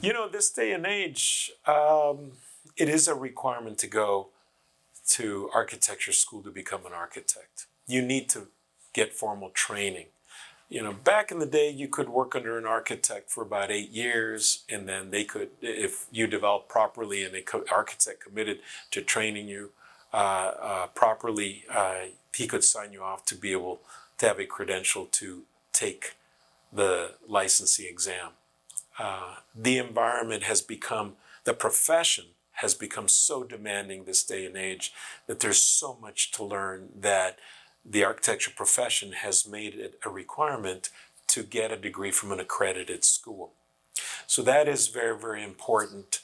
This day and age, it is a requirement to go to architecture school to become an architect. You need to get formal training. Back in the day, you could work under an architect for about 8 years, and then they could, if you developed properly and the architect committed to training you properly, he could sign you off to be able to have a credential to take the licensing exam. The environment has become, the profession has become so demanding this day and age that there's so much to learn that the architecture profession has made it a requirement to get a degree from an accredited school. So that is very, very important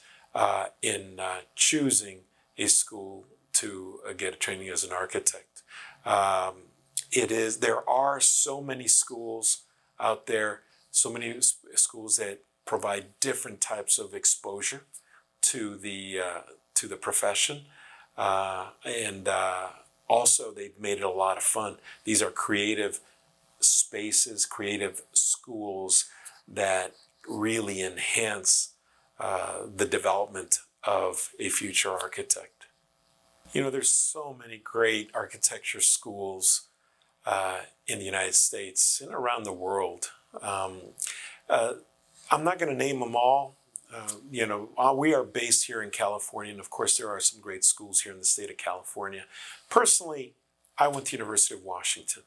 in choosing a school to get a training as an architect. There are so many schools out there, so many schools that provide different types of exposure to the profession, and also they've made it a lot of fun. These are creative spaces, creative schools that really enhance the development of a future architect. There's so many great architecture schools in the United States and around the world. I'm not going to name them all. We are based here in California, and of course there are some great schools here in the state of California. Personally, I went to University of Washington.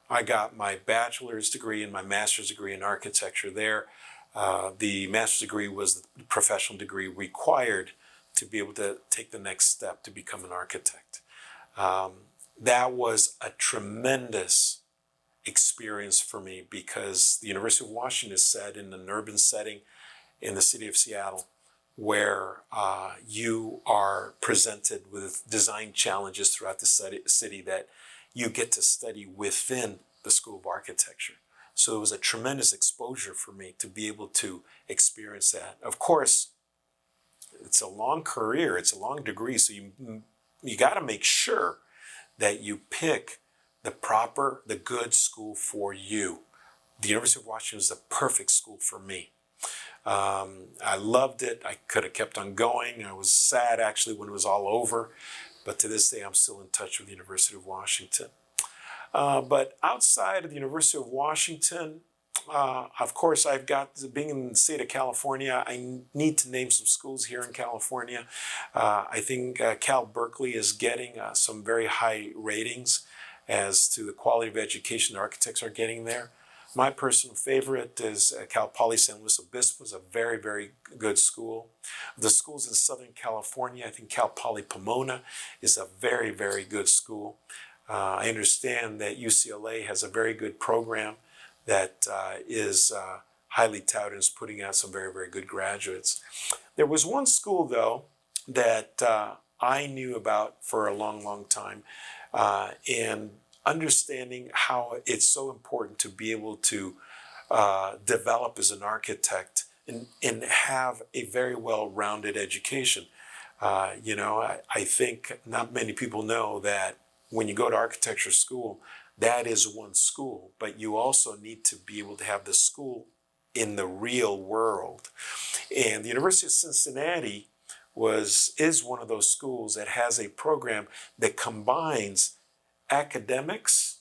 I got my bachelor's degree and my master's degree in architecture there. The master's degree was the professional degree required to be able to take the next step to become an architect. That was a tremendous experience for me because the University of Washington is set in an urban setting in the city of Seattle where you are presented with design challenges throughout the city that you get to study within the School of Architecture. So it was a tremendous exposure for me to be able to experience that. Of course, it's a long career, it's a long degree, so you got to make sure that you pick the good school for you. The University of Washington is the perfect school for me. I loved it. I could have kept on going. I was sad actually when it was all over, but to this day I'm still in touch with the University of Washington. But outside of the University of Washington, of course, being in the state of California, I need to name some schools here in California. I think Cal Berkeley is getting some very high ratings as to the quality of education the architects are getting there. My personal favorite is Cal Poly San Luis Obispo. Is a very, very good school. The schools in Southern California, I think Cal Poly Pomona is a very, very good school. I understand that UCLA has a very good program that is highly touted and is putting out some very, very good graduates. There was one school, though, that I knew about for a long, long time, and understanding how it's so important to be able to develop as an architect and have a very well-rounded education. I think not many people know that when you go to architecture school, that is one school, but you also need to be able to have the school in the real world. And the University of Cincinnati is one of those schools that has a program that combines academics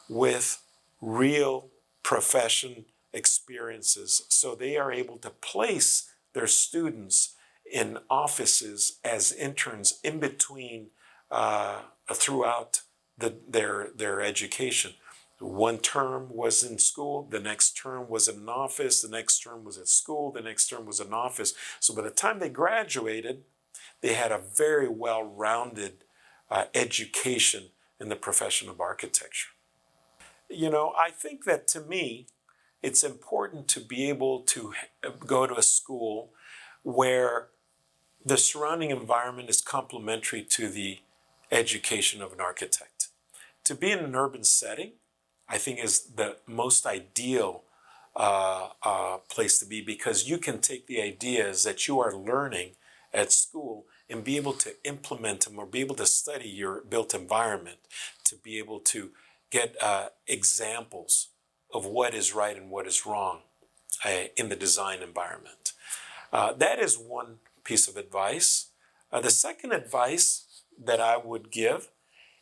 with real profession experiences. So they are able to place their students in offices as interns in between throughout their education. One term was in school, the next term was in an office, the next term was at school, the next term was in office. So by the time they graduated, they had a very well-rounded education in the profession of architecture. I think that to me, it's important to be able to go to a school where the surrounding environment is complementary to the education of an architect. To be in an urban setting, I think is the most ideal place to be, because you can take the ideas that you are learning at school and be able to implement them or be able to study your built environment to be able to get examples of what is right and what is wrong in the design environment. That is one piece of advice. The second advice that I would give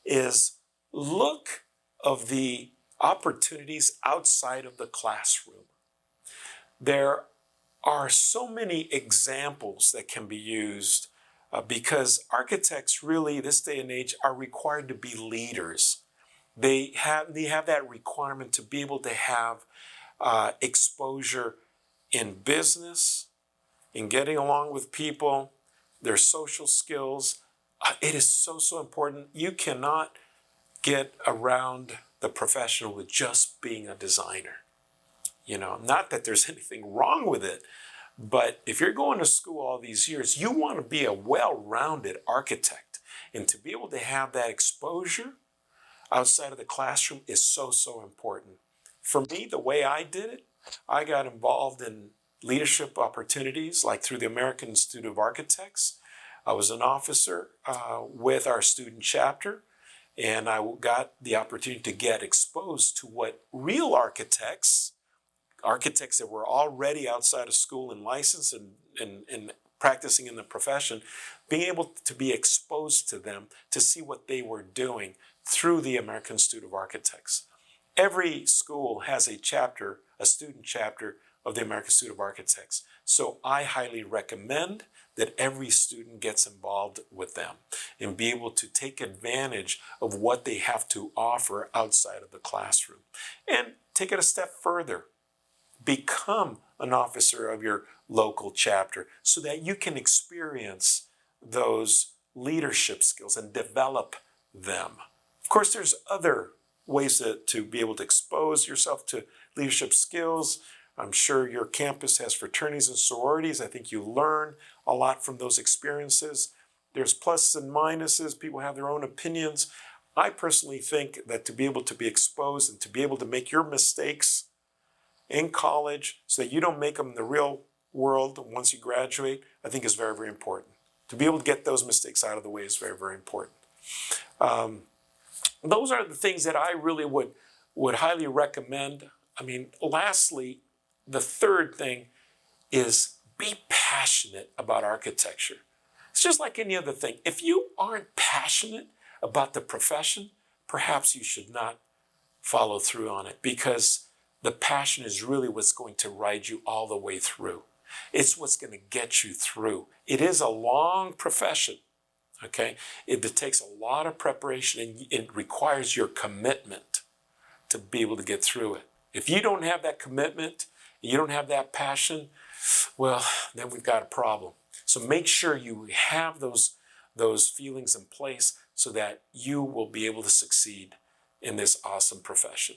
is look of the opportunities outside of the classroom. There are so many examples that can be used because architects really, this day and age, are required to be leaders. They have that requirement to be able to have exposure in business, in getting along with people, their social skills. It is so important. You cannot get around the profession with just being a designer. Not that there's anything wrong with it, but if you're going to school all these years, you want to be a well-rounded architect. And to be able to have that exposure outside of the classroom is so important. For me, the way I did it, I got involved in leadership opportunities like through the American Institute of Architects. I was an officer with our student chapter, and I got the opportunity to get exposed to what real architects that were already outside of school and licensed and practicing in the profession, being able to be exposed to them, to see what they were doing through the American Institute of Architects. Every school has a chapter, a student chapter of the American Institute of Architects. So I highly recommend that every student gets involved with them and be able to take advantage of what they have to offer outside of the classroom. And take it a step further. Become an officer of your local chapter so that you can experience those leadership skills and develop them. Of course, there's other ways to be able to expose yourself to leadership skills. I'm sure your campus has fraternities and sororities. I think you learn a lot from those experiences. There's pluses and minuses. People have their own opinions. I personally think that to be able to be exposed and to be able to make your mistakes in college so that you don't make them in the real world once you graduate, I think is very important. To be able to get those mistakes out of the way is very important. Those are the things that I really would highly recommend. Lastly, the third thing is be passionate about architecture. It's just like any other thing. If you aren't passionate about the profession, perhaps you should not follow through on it, because the passion is really what's going to ride you all the way through. It's what's going to get you through. It is a long profession, okay? It takes a lot of preparation, and it requires your commitment to be able to get through it. If you don't have that commitment, you don't have that passion, well, then we've got a problem. So make sure you have those feelings in place so that you will be able to succeed in this awesome profession.